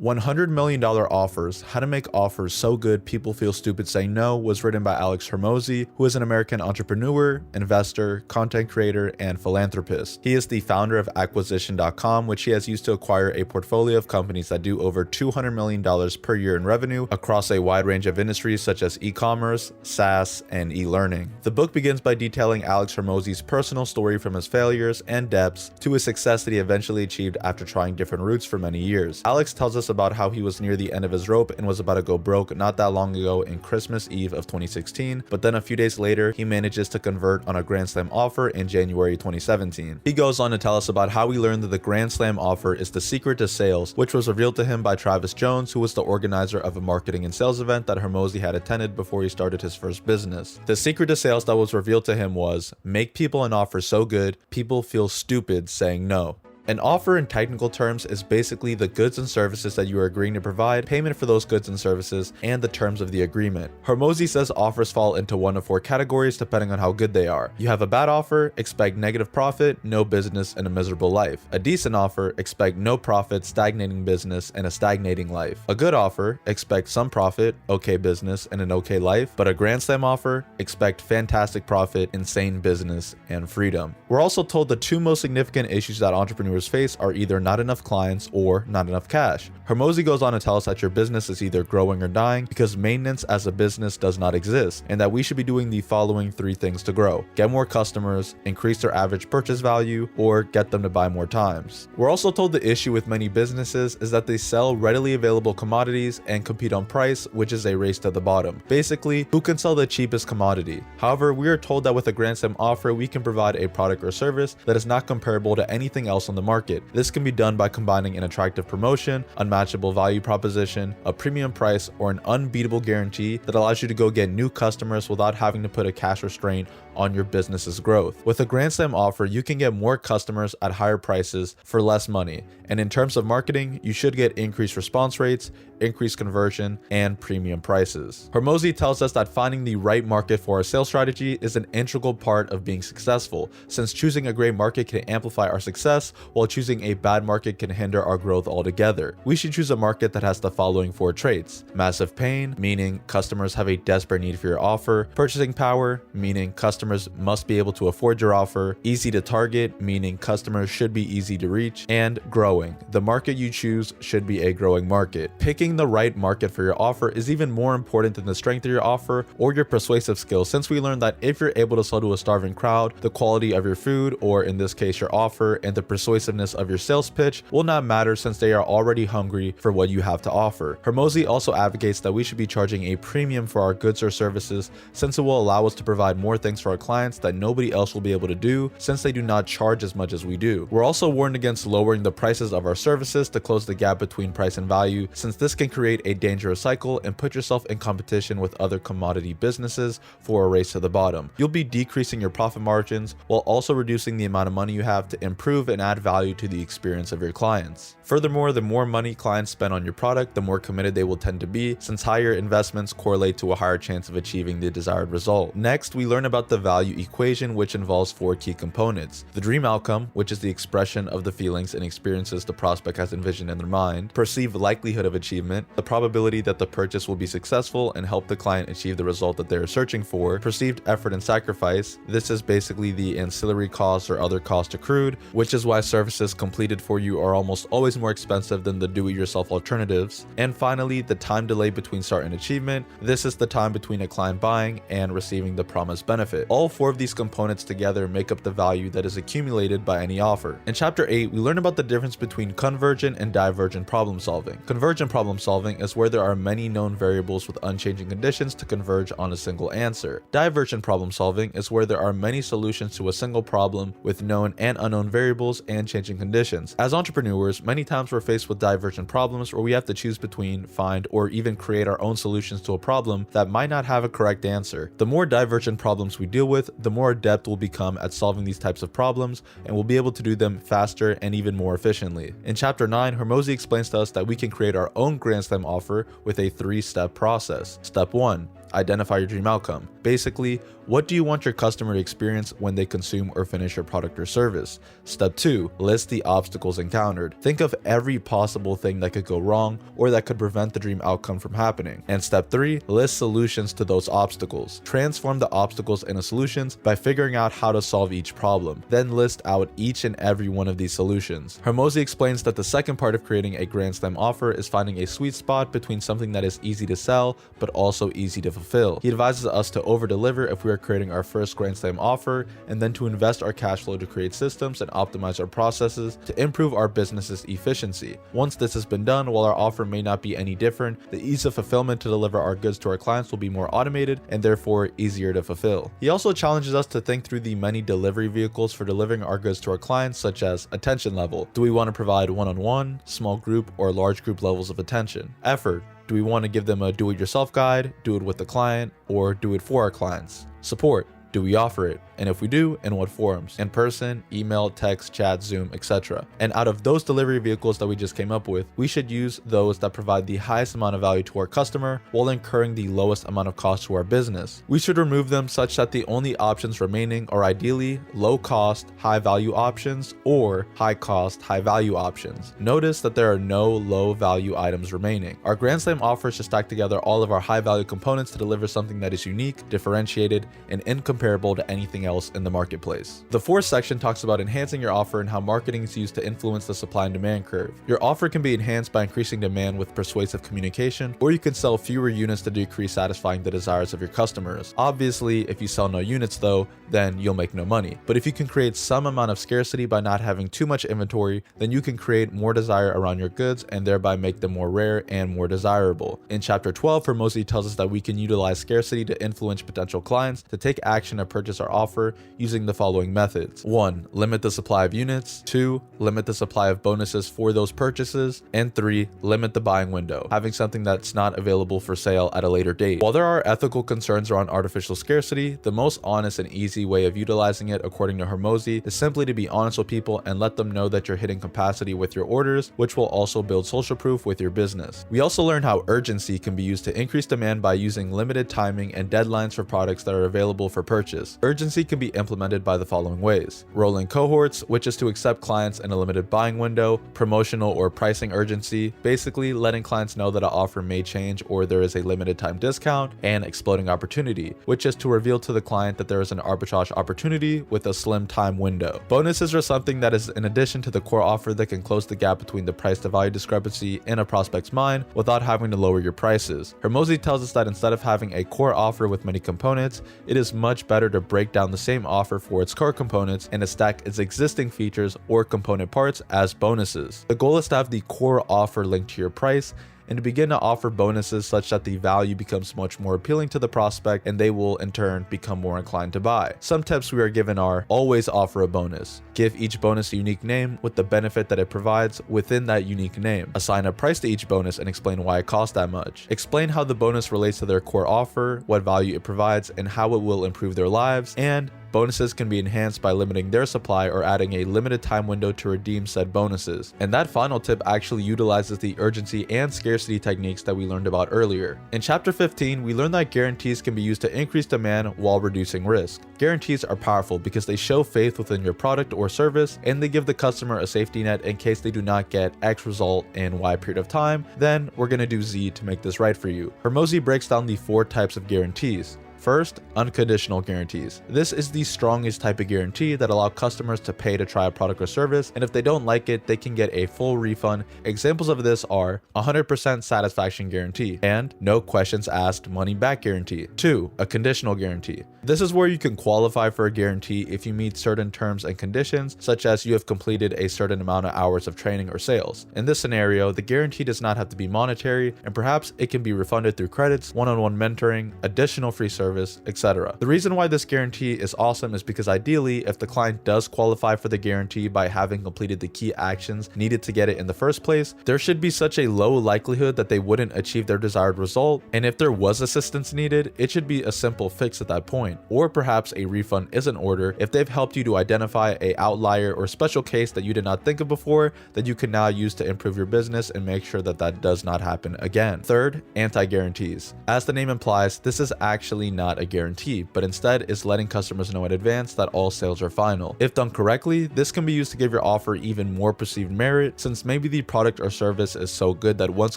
$100 million Offers, How to Make Offers So Good People Feel Stupid Saying No was written by Alex Hormozi, who is an American entrepreneur, investor, content creator, and philanthropist. He is the founder of Acquisition.com, which he has used to acquire a portfolio of companies that do over $200 million per year in revenue across a wide range of industries such as e-commerce, SaaS, and e-learning. The book begins by detailing Alex Hormozi's personal story from his failures and depths to his success that he eventually achieved after trying different routes for many years. Alex tells us about how he was near the end of his rope and was about to go broke not that long ago in Christmas Eve of 2016, but then a few days later, he manages to convert on a Grand Slam offer in January 2017. He goes on to tell us about how he learned that the Grand Slam offer is the secret to sales, which was revealed to him by Travis Jones, who was the organizer of a marketing and sales event that Hormozi had attended before he started his first business. The secret to sales that was revealed to him was, make people an offer so good, people feel stupid saying no. An offer in technical terms is basically the goods and services that you are agreeing to provide, payment for those goods and services, and the terms of the agreement. Hormozi says offers fall into one of four categories depending on how good they are. You have a bad offer, expect negative profit, no business, and a miserable life. A decent offer, expect no profit, stagnating business, and a stagnating life. A good offer, expect some profit, okay business, and an okay life. But a Grand Slam offer, expect fantastic profit, insane business, and freedom. We're also told the two most significant issues that entrepreneurs face are either not enough clients or not enough cash. Hormozi goes on to tell us that your business is either growing or dying because maintenance as a business does not exist, and that we should be doing the following three things to grow: get more customers, increase their average purchase value, or get them to buy more times. We're also told the issue with many businesses is that they sell readily available commodities and compete on price, which is a race to the bottom. Basically, who can sell the cheapest commodity? However, we are told that with a Grand Slam offer, we can provide a product or service that is not comparable to anything else on the market. This can be done by combining an attractive promotion, unmatchable value proposition, a premium price, or an unbeatable guarantee that allows you to go get new customers without having to put a cash restraint on your business's growth. With a Grand Slam offer, you can get more customers at higher prices for less money. And in terms of marketing, you should get increased response rates, increased conversion, and premium prices. Hormozi tells us that finding the right market for our sales strategy is an integral part of being successful, since choosing a great market can amplify our success, while choosing a bad market can hinder our growth altogether. We should choose a market that has the following four traits: massive pain, meaning customers have a desperate need for your offer; purchasing power, meaning customers must be able to afford your offer; easy to target, meaning customers should be easy to reach; and growing. The market you choose should be a growing market. Picking the right market for your offer is even more important than the strength of your offer or your persuasive skills, since we learned that if you're able to sell to a starving crowd, the quality of your food, or in this case your offer, and the persuasiveness of your sales pitch will not matter, since they are already hungry for what you have to offer. Hormozi also advocates that we should be charging a premium for our goods or services, since it will allow us to provide more things for our clients that nobody else will be able to do, since they do not charge as much as we do. We're also warned against lowering the prices of our services to close the gap between price and value, since this can create a dangerous cycle and put yourself in competition with other commodity businesses for a race to the bottom. You'll be decreasing your profit margins while also reducing the amount of money you have to improve and add value to the experience of your clients. Furthermore, the more money clients spend on your product, the more committed they will tend to be, since higher investments correlate to a higher chance of achieving the desired result. Next, we learn about the value equation, which involves four key components: the dream outcome, which is the expression of the feelings and experiences the prospect has envisioned in their mind; perceived likelihood of achievement, the probability that the purchase will be successful and help the client achieve the result that they are searching for; perceived effort and sacrifice, this is basically the ancillary costs or other costs accrued, which is why services completed for you are almost always more expensive than the do-it-yourself alternatives; and finally, the time delay between start and achievement, this is the time between a client buying and receiving the promised benefit. All four of these components together make up the value that is accumulated by any offer. In chapter 8, we learn about the difference between convergent and divergent problem solving. Convergent problem solving is where there are many known variables with unchanging conditions to converge on a single answer. Divergent problem solving is where there are many solutions to a single problem with known and unknown variables and changing conditions. As entrepreneurs, many times we're faced with divergent problems where we have to choose between, find, or even create our own solutions to a problem that might not have a correct answer. The more divergent problems we deal with, the more adept we'll become at solving these types of problems, and we'll be able to do them faster and even more efficiently. In chapter 9, Hormozi explains to us that we can create our own Grand Slam offer with a 3-step process. Step 1. identify your dream outcome. Basically, what do you want your customer to experience when they consume or finish your product or service? Step 2, list the obstacles encountered. Think of every possible thing that could go wrong or that could prevent the dream outcome from happening. And step 3, list solutions to those obstacles. Transform the obstacles into solutions by figuring out how to solve each problem. Then list out each and every one of these solutions. Hormozi explains that the second part of creating a Grand Slam offer is finding a sweet spot between something that is easy to sell but also easy to fulfill. He advises us to over-deliver if we are creating our first Grand Slam offer, and then to invest our cash flow to create systems and optimize our processes to improve our business's efficiency. Once this has been done, while our offer may not be any different, the ease of fulfillment to deliver our goods to our clients will be more automated and therefore easier to fulfill. He also challenges us to think through the many delivery vehicles for delivering our goods to our clients, such as attention level. Do we want to provide one-on-one, small group, or large group levels of attention? Effort. Do we want to give them a do-it-yourself guide, do it with the client, or do it for our clients? Support. Do we offer it? And if we do, in what forms? In person, email, text, chat, Zoom, etc. And out of those delivery vehicles that we just came up with, we should use those that provide the highest amount of value to our customer while incurring the lowest amount of cost to our business. We should remove them such that the only options remaining are ideally low cost, high value options or high cost, high value options. Notice that there are no low value items remaining. Our Grand Slam offer should stack together all of our high value components to deliver something that is unique, differentiated, and incomparable to anything else in the marketplace. The fourth section talks about enhancing your offer and how marketing is used to influence the supply and demand curve. Your offer can be enhanced by increasing demand with persuasive communication, or you can sell fewer units to decrease satisfying the desires of your customers. Obviously, if you sell no units though, then you'll make no money. But if you can create some amount of scarcity by not having too much inventory, then you can create more desire around your goods and thereby make them more rare and more desirable. In chapter 12, Hormozi tells us that we can utilize scarcity to influence potential clients to take action to purchase our offer using the following methods. 1. Limit the supply of units. 2. Limit the supply of bonuses for those purchases. And 3. Limit the buying window, having something that's not available for sale at a later date. While there are ethical concerns around artificial scarcity, the most honest and easy way of utilizing it, according to Hormozi, is simply to be honest with people and let them know that you're hitting capacity with your orders, which will also build social proof with your business. We also learned how urgency can be used to increase demand by using limited timing and deadlines for products that are available for purchase. Urgency can be implemented by the following ways: rolling cohorts, which is to accept clients in a limited buying window; promotional or pricing urgency, basically letting clients know that an offer may change or there is a limited time discount; and exploding opportunity, which is to reveal to the client that there is an arbitrage opportunity with a slim time window. Bonuses are something that is in addition to the core offer that can close the gap between the price to value discrepancy in a prospect's mind without having to lower your prices. Hormozi tells us that instead of having a core offer with many components, it is much better to break down the same offer for its core components and to stack its existing features or component parts as bonuses. The goal is to have the core offer linked to your price and to begin to offer bonuses such that the value becomes much more appealing to the prospect and they will in turn become more inclined to buy. Some tips we are given are: always offer a bonus. Give each bonus a unique name with the benefit that it provides within that unique name. Assign a price to each bonus and explain why it costs that much. Explain how the bonus relates to their core offer, what value it provides, and how it will improve their lives. And bonuses can be enhanced by limiting their supply or adding a limited time window to redeem said bonuses. And that final tip actually utilizes the urgency and scarcity techniques that we learned about earlier. In chapter 15, we learned that guarantees can be used to increase demand while reducing risk. Guarantees are powerful because they show faith within your product or service, and they give the customer a safety net in case they do not get X result in Y period of time. Then we're going to do Z to make this right for you. Hormozi breaks down the 4 types of guarantees. First, unconditional guarantees. This is the strongest type of guarantee that allow customers to pay to try a product or service, and if they don't like it, they can get a full refund. Examples of this are 100% satisfaction guarantee and no questions asked money back guarantee. 2. A conditional guarantee. This is where you can qualify for a guarantee if you meet certain terms and conditions, such as you have completed a certain amount of hours of training or sales. In this scenario, the guarantee does not have to be monetary, and perhaps it can be refunded through credits, one-on-one mentoring, additional free service, service, etc. The reason why this guarantee is awesome is because ideally, if the client does qualify for the guarantee by having completed the key actions needed to get it in the first place, there should be such a low likelihood that they wouldn't achieve their desired result, and if there was assistance needed, it should be a simple fix at that point, or perhaps a refund is in order if they've helped you to identify a outlier or special case that you did not think of before that you can now use to improve your business and make sure that that does not happen again. Third, anti-guarantees. As the name implies, this is actually not a guarantee, but instead is letting customers know in advance that all sales are final. If done correctly, this can be used to give your offer even more perceived merit, since maybe the product or service is so good that once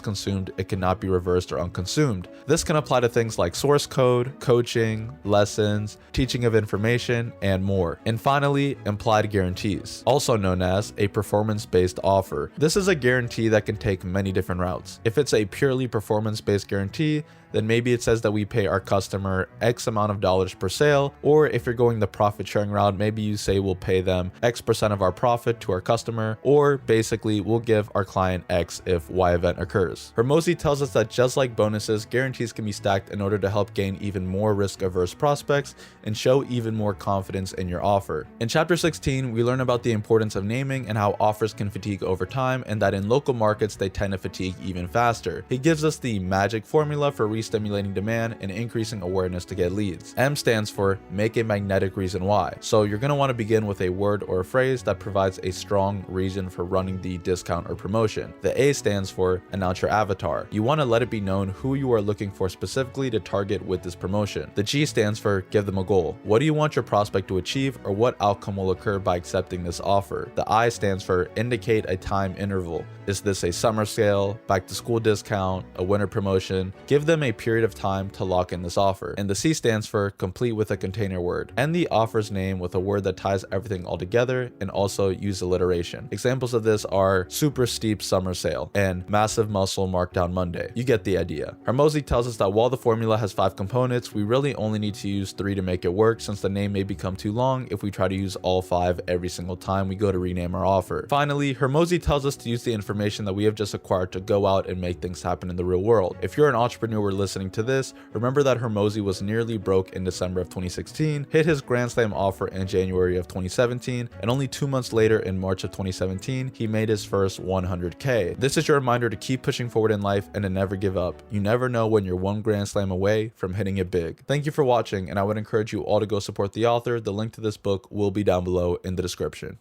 consumed, it cannot be reversed or unconsumed. This can apply to things like source code, coaching, lessons, teaching of information, and more. And finally, implied guarantees, also known as a performance-based offer. This is a guarantee that can take many different routes. If it's a purely performance-based guarantee, then maybe it says that we pay our customer X amount of dollars per sale, or if you're going the profit sharing route, maybe you say we'll pay them X% of our profit to our customer, or basically we'll give our client X if Y event occurs. Hormozi tells us that just like bonuses, guarantees can be stacked in order to help gain even more risk-averse prospects and show even more confidence in your offer. In chapter 16, we learn about the importance of naming and how offers can fatigue over time, and that in local markets they tend to fatigue even faster. He gives us the magic formula for stimulating demand and increasing awareness to get leads. M stands for make a magnetic reason why. So you're going to want to begin with a word or a phrase that provides a strong reason for running the discount or promotion. The A stands for announce your avatar. You want to let it be known who you are looking for specifically to target with this promotion. The G stands for give them a goal. What do you want your prospect to achieve, or what outcome will occur by accepting this offer? The I stands for indicate a time interval. Is this a summer sale, back to school discount, a winter promotion? Give them a period of time to lock in this offer. And the C stands for complete with a container word. End the offer's name with a word that ties everything all together, and also use alliteration. Examples of this are super steep summer sale and massive muscle markdown Monday. You get the idea. Hormozi tells us that while the formula has 5 components, we really only need to use 3 to make it work, since the name may become too long if we try to use all 5 every single time we go to rename our offer. Finally, Hormozi tells us to use the information that we have just acquired to go out and make things happen in the real world. If you're an entrepreneur listening to this, remember that Hormozi was nearly broke in December of 2016, hit his Grand Slam offer in January of 2017, and only 2 months later in March of 2017, he made his first 100K. This is your reminder to keep pushing forward in life and to never give up. You never know when you're one Grand Slam away from hitting it big. Thank you for watching, and I would encourage you all to go support the author. The link to this book will be down below in the description.